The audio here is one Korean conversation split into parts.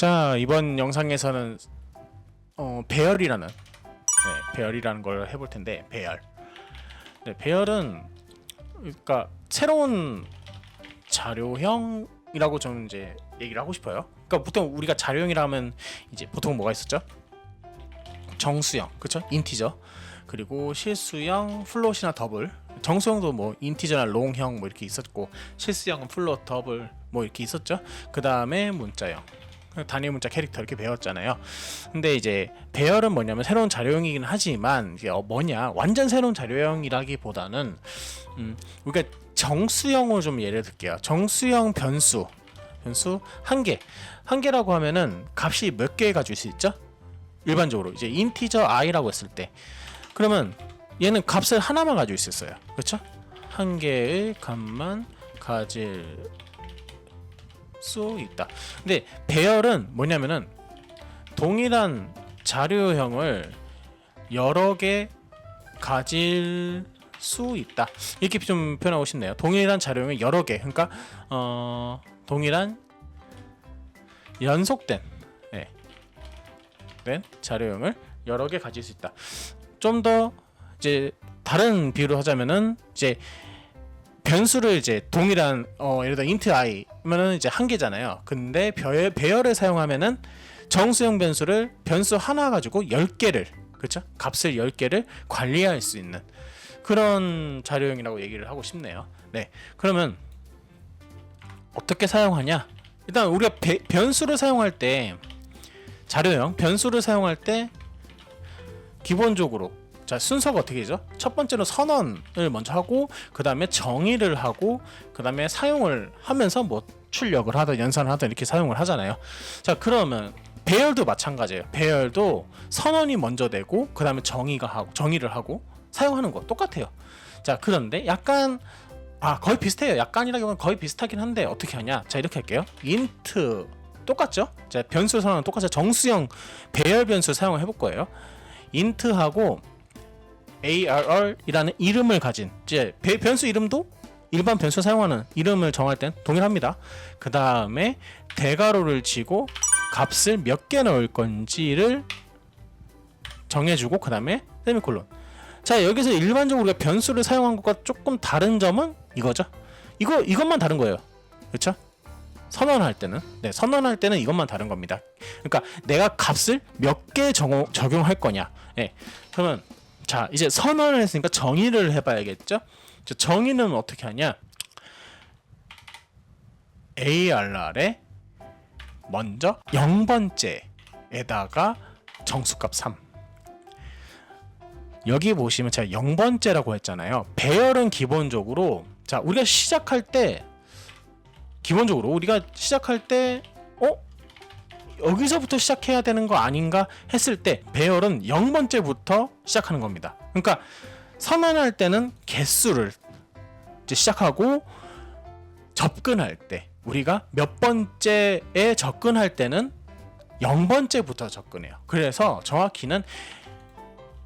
자, 이번 영상에서는 배열이라는 배열이라는 걸 해볼 텐데, 배열. 네, 배열은 그러니까 새로운 자료형이라고 저는 이제 얘기를 하고 싶어요. 그러니까 보통 우리가 자료형이라면 이제 보통 뭐가 있었죠? 정수형, 그쵸? 인티저. 그리고 실수형, 플롯이나 더블. 정수형도 뭐 인티저나 롱형 뭐 이렇게 있었고, 실수형은 플롯, 더블 뭐 이렇게 있었죠. 그 다음에 문자형, 단위 문자 캐릭터 이렇게 배웠잖아요. 근데 이제 배열은 뭐냐면 새로운 자료형이긴 하지만 이게 뭐냐, 완전 새로운 자료형이라기보다는 우리가 정수형으로 좀 예를 들게요. 정수형 변수 한 개라고 하면은 값이 몇 개 가질 수 있죠? 일반적으로 이제 인티저 i라고 했을 때, 그러면 얘는 값을 하나만 가지고 있었어요. 그렇죠? 한 개의 값만 가질 수 있다. 근데 배열은 뭐냐면은 동일한 자료형을 여러 개 가질 수 있다. 이렇게 좀 표현하고 싶네요. 동일한 자료형을 여러 개, 그러니까 동일한 연속된 자료형을 여러 개 가질 수 있다. 좀 더 이제 다른 비유를 하자면은 이제 변수를 이제 동일한 예를 들어 int i면은 이제 한 개잖아요. 근데 배열을 사용하면은 정수형 변수를 변수 하나 가지고 10개를, 그렇죠? 값을 10개를 관리할 수 있는 그런 자료형이라고 얘기를 하고 싶네요. 네. 그러면 어떻게 사용하냐? 일단 우리가 변수를 사용할 때, 자료형 변수를 사용할 때 기본적으로 자, 순서가 어떻게 되죠? 첫 번째로 선언을 먼저 하고, 그 다음에 정의를 하고, 그 다음에 사용을 하면서 뭐 출력을 하든 연산을 하든 이렇게 사용을 하잖아요. 자, 그러면 배열도 마찬가지예요. 배열도 선언이 먼저 되고, 그 다음에 정의를 하고 사용하는 거 똑같아요. 자, 그런데 약간 거의 비슷해요. 약간이라기보다는 거의 비슷하긴 한데 어떻게 하냐? 자, 이렇게 할게요. int 똑같죠? 자, 변수 선언은 똑같죠. 정수형 배열 변수 사용을 해볼 거예요. int하고 arr이라는 이름을 가진, 이제 변수 이름도 일반 변수 사용하는 이름을 정할 땐 동일합니다. 그 다음에 대괄호를 치고 값을 몇 개 넣을 건지를 정해주고, 그 다음에 세미콜론. 자, 여기서 일반적으로 우리가 변수를 사용한 것과 조금 다른 점은 이거죠. 이것만 다른 거예요. 그렇죠? 선언할 때는 이것만 다른 겁니다. 그러니까 내가 값을 몇 개 적용할 거냐. 그러면 자, 이제 선언을 했으니까 정의를 해봐야겠죠. 정의는 어떻게 하냐? arr에 먼저 0번째에다가 정수값 3. 여기 보시면 제가 0번째라고 했잖아요. 배열은 기본적으로, 자, 우리가 시작할 때 여기서부터 시작해야 되는 거 아닌가 했을 때 배열은 0번째부터 시작하는 겁니다. 그러니까 선언할 때는 개수를 이제 시작하고, 접근할 때 우리가 몇 번째에 접근할 때는 0번째부터 접근해요. 그래서 정확히는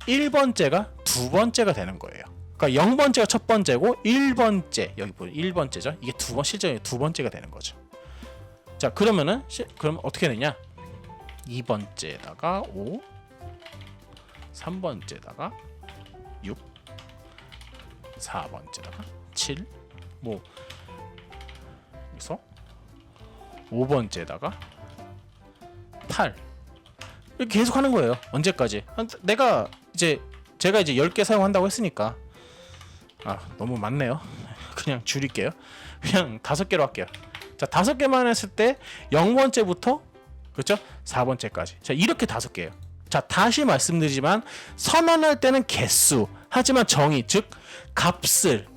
1번째가 두 번째가 되는 거예요. 그러니까 0번째가 첫 번째고 1번째, 여기 보면 1번째죠. 이게 실제 두 번째가 되는 거죠. 자, 그럼 어떻게 되냐? 2번째에다가 5, 3번째에다가 6, 4번째에다가 7, 뭐 여기서 5번째에다가 8, 이렇게 계속 하는 거예요. 언제까지? 제가 이제 10개 사용한다고 했으니까 너무 많네요. 그냥 줄일게요. 그냥 5개로 할게요. 자, 5개만 했을 때 0번째부터, 그렇죠? 4번째까지. 자, 이렇게 5개예요. 자, 다시 말씀드리지만 선언할 때는 개수, 하지만 정의, 즉 값을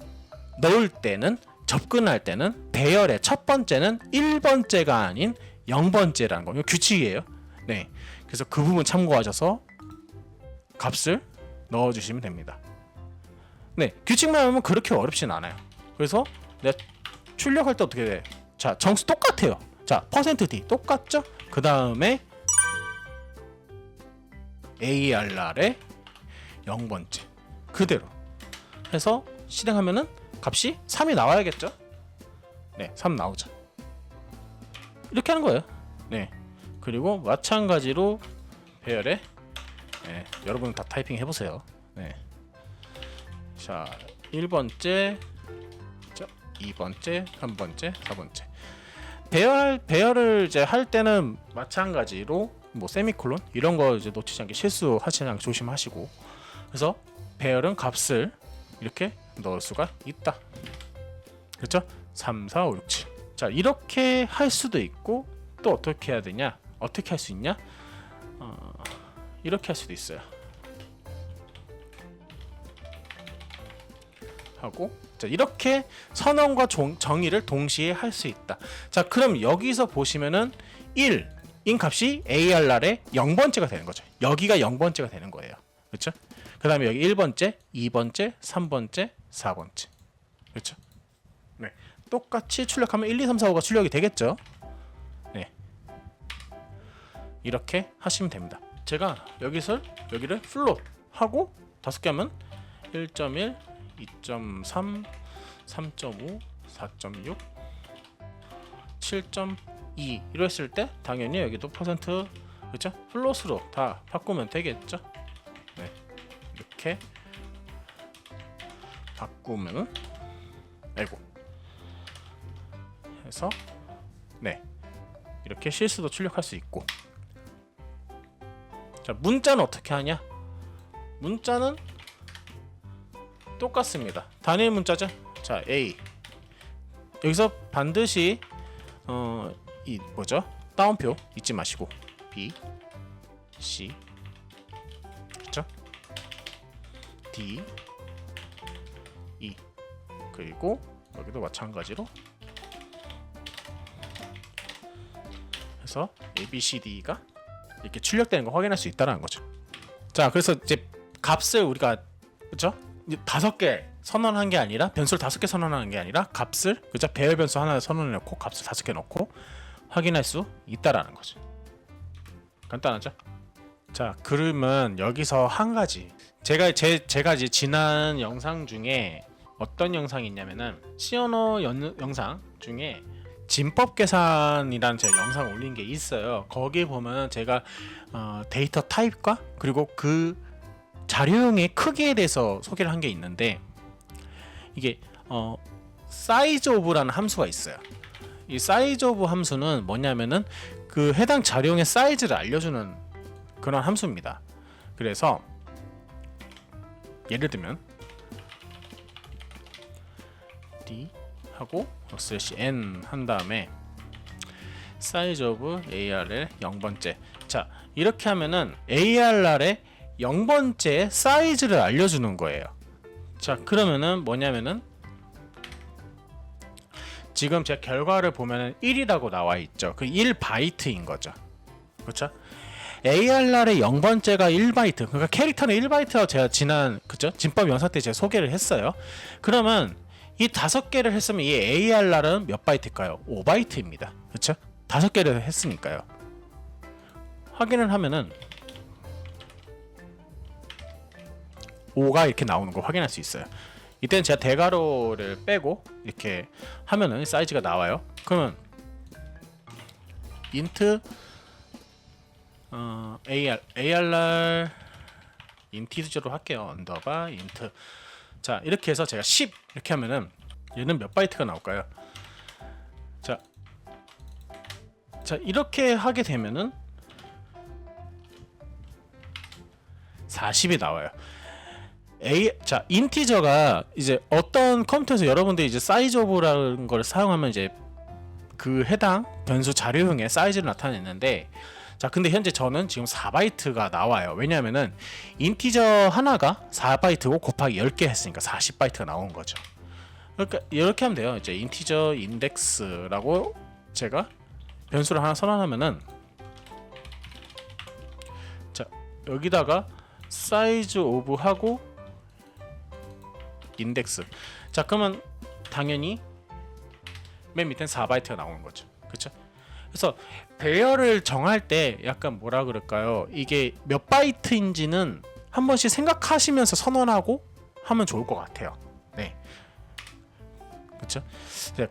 넣을 때는, 접근할 때는 배열의 첫 번째는 1번째가 아닌 0번째라는 거. 이거 규칙이에요. 네. 그래서 그 부분 참고하셔서 값을 넣어 주시면 됩니다. 네. 규칙만 하면 그렇게 어렵진 않아요. 그래서 내가 출력할 때 어떻게 돼? 자, 정수 똑같아요. 자, %d 똑같죠? 그 다음에 arr의 0번째 그대로 해서 실행하면은 값이 3이 나와야겠죠? 네, 3 나오죠. 이렇게 하는 거예요. 네. 그리고 마찬가지로 배열에 여러분 다 타이핑 해보세요. 네. 자 1번째, 자 2번째, 3번째, 4번째. 배열을 이제 할 때는 마찬가지로 뭐 세미콜론 이런 거 이제 놓치지 않게 실수하지 않게 조심하시고, 그래서 배열은 값을 이렇게 넣을 수가 있다. 그렇죠? 3, 4, 5, 6, 7. 자 이렇게 할 수도 있고, 또 어떻게 해야 되냐? 어떻게 할 수 있냐? 이렇게 할 수도 있어요. 하고, 자 이렇게 선언과 정의를 동시에 할 수 있다. 자 그럼 여기서 보시면은 1인 값이 ARR의 0번째가 되는 거죠. 여기가 0번째가 되는 거예요. 그렇죠? 그 다음에 여기 1번째, 2번째, 3번째, 4번째. 그렇죠? 네. 똑같이 출력하면 1, 2, 3, 4, 5가 출력이 되겠죠? 네. 이렇게 하시면 됩니다. 제가 여기를 플롯 하고 5개 하면 1.1, 2.3, 3.5, 4.6, 7.2 이랬을 때 당연히 여기도 퍼센트, 그렇죠? 플롯으로 다 바꾸면 되겠죠? 네. 이렇게 바꾸면 해서 네. 이렇게 실수도 출력할 수 있고. 자, 문자는 어떻게 하냐? 문자는 똑같습니다. 단일 문자죠. 자, A. 여기서 반드시 이 뭐죠? 따옴표 잊지 마시고 B, C, 그렇죠? D, E. 그리고 여기도 마찬가지로 해서 A, B, C, D가 이렇게 출력되는 거 확인할 수 있다는 거죠. 자, 그래서 이제 값을 우리가 그렇죠? 5개 선언한 게 아니라, 변수를 5개 선언하는 게 아니라 값을, 그죠? 배열 변수 하나 선언해 놓고 값을 5개 넣고 확인할 수 있다라는 거죠. 간단하죠? 자, 그러면 여기서 한 가지, 제가 이제 지난 영상 중에 어떤 영상이 있냐면은 C&O 영상 중에 진법 계산이라는 제가 영상 올린 게 있어요. 거기에 보면 제가 데이터 타입과 그리고 그 자료형의 크기에 대해서 소개를 한 게 있는데, 이게 사이즈 오브라는 함수가 있어요. 이 사이즈 오브 함수는 뭐냐면은 그 해당 자료형의 사이즈를 알려주는 그런 함수입니다. 그래서 예를 들면 D 하고 /n 한 다음에 사이즈 오브 ARL 0번째. 자 이렇게 하면은 ARR의 0번째 사이즈를 알려주는 거예요. 자 그러면은 뭐냐면은 지금 제 결과를 보면은 1이라고 나와 있죠. 그 1바이트인 거죠. 그렇죠? ARR의 0번째가 1바이트. 그러니까 캐릭터는 1바이트라고 제가 지난 그죠? 진법 영상 때 제가 소개를 했어요. 그러면 이 5개를 했으면 이 ARR은 몇 바이트일까요? 5바이트입니다. 그렇죠? 5개를 했으니까요. 확인을 하면은 5가 이렇게 나오는 걸 확인할 수 있어요. 이때는 제가 대괄호를 빼고 이렇게 하면은 사이즈가 나와요. 그러면 int ARR 인티저로 할게요. 언더바 int. 자 이렇게 해서 제가 10 이렇게 하면은 얘는 몇 바이트가 나올까요? 자 이렇게 하게 되면은 40이 나와요. 자 인티저가 이제 어떤 컴퓨터에서 여러분들이 이제 사이즈 오브라는 걸 사용하면 이제 그 해당 변수 자료형의 사이즈를 나타내는데, 자 근데 현재 저는 지금 4바이트가 나와요. 왜냐하면은 인티저 하나가 4바이트고 곱하기 10개 했으니까 40바이트가 나온 거죠. 그러니까 이렇게 하면 돼요. 이제 인티저 인덱스라고 제가 변수를 하나 선언하면은, 자 여기다가 사이즈 오브 하고 인덱스. 자 그러면 당연히 맨 밑엔 4바이트가 나오는 거죠. 그렇죠? 그래서 배열을 정할 때 약간 뭐라 그럴까요? 이게 몇 바이트인지는 한 번씩 생각하시면서 선언하고 하면 좋을 것 같아요. 네. 그렇죠?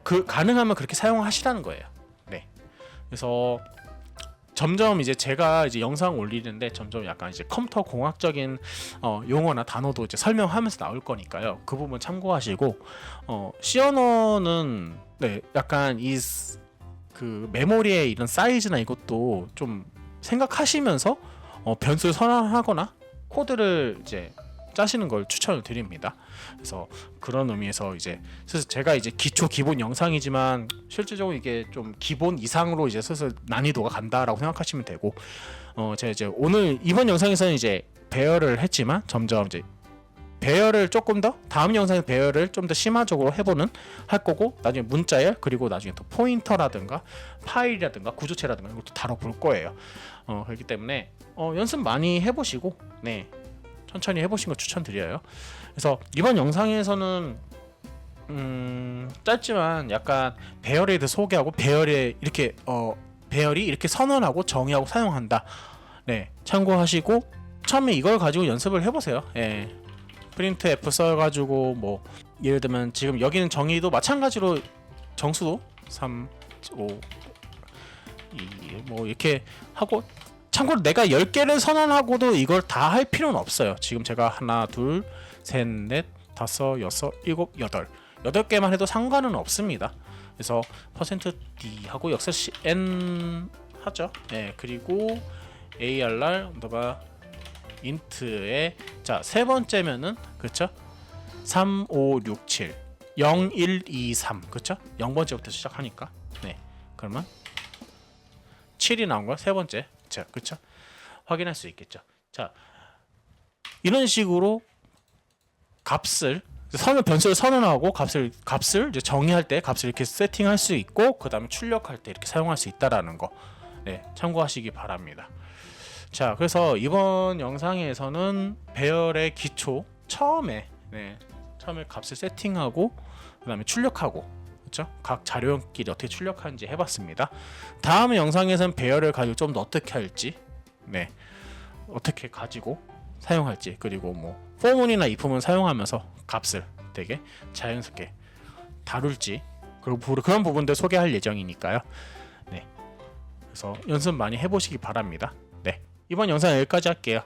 그 가능하면 그렇게 사용하시라는 거예요. 네. 그래서 점점 이제 제가 이제 영상 올리는데 점점 약간 이제 컴퓨터 공학적인 용어나 단어도 이제 설명하면서 나올 거니까요. 그 부분 참고하시고 C 언어는 네 약간 그 메모리의 이런 사이즈나 이것도 좀 생각하시면서 변수를 선언하거나 코드를 이제 짜시는 걸 추천을 드립니다. 그래서 그런 의미에서 이제 슬슬 제가 이제 기본 영상이지만 실질적으로 이게 좀 기본 이상으로 이제 슬슬 난이도가 간다라고 생각하시면 되고 제가 이제 오늘 이번 영상에서는 이제 배열을 했지만 점점 이제 배열을 조금 더 다음 영상에 배열을 좀 더 심화적으로 해보는 할 거고 나중에 문자열 그리고 나중에 또 포인터라든가 파일이라든가 구조체라든가 이것도 다뤄볼 거예요. 그렇기 때문에 연습 많이 해보시고 네 천천히 해보신 거 추천드려요. 그래서 이번 영상에서는 짧지만 약간 배열에 대해서 소개하고 배열이 이렇게 선언하고 정의하고 사용한다. 네 참고하시고 처음에 이걸 가지고 연습을 해보세요. 예. 프린트 F 써가지고 뭐 예를 들면 지금 여기는 정의도 마찬가지로 정수도 3, 5, 2 뭐 이렇게 하고 참고로 내가 10개를 선언하고도 이걸 다 할 필요는 없어요. 지금 제가 하나, 둘, 셋, 넷, 다섯, 여섯, 일곱, 여덟 8개만 해도 상관은 없습니다. 그래서 %d 하고 역시 n 하죠. 네, 그리고 arr 언더바 인트에 자, 세 번째면은 그렇죠? 3, 5, 6, 7 0, 1, 2, 3 그렇죠? 0번째부터 시작하니까 네 그러면 7이 나온 거야 세 번째 자 그렇죠? 확인할 수 있겠죠. 자 이런 식으로 값을 변수를 선언하고 값을 이제 정의할 때 값을 이렇게 세팅할 수 있고 그 다음에 출력할 때 이렇게 사용할 수 있다라는 거 네, 참고하시기 바랍니다. 자 그래서 이번 영상에서는 배열의 기초 처음에 값을 세팅하고 그 다음에 출력하고 그렇죠? 각 자료끼리 어떻게 출력하는지 해봤습니다. 다음 영상에서는 배열을 가지고 좀 더 어떻게 할지 네 어떻게 가지고 사용할지 그리고 뭐 포문이나 if문 사용하면서 값을 되게 자연스럽게 다룰지 그리고 그런 부분들 소개할 예정이니까요. 네 그래서 연습 많이 해보시기 바랍니다. 네 이번 영상 여기까지 할게요.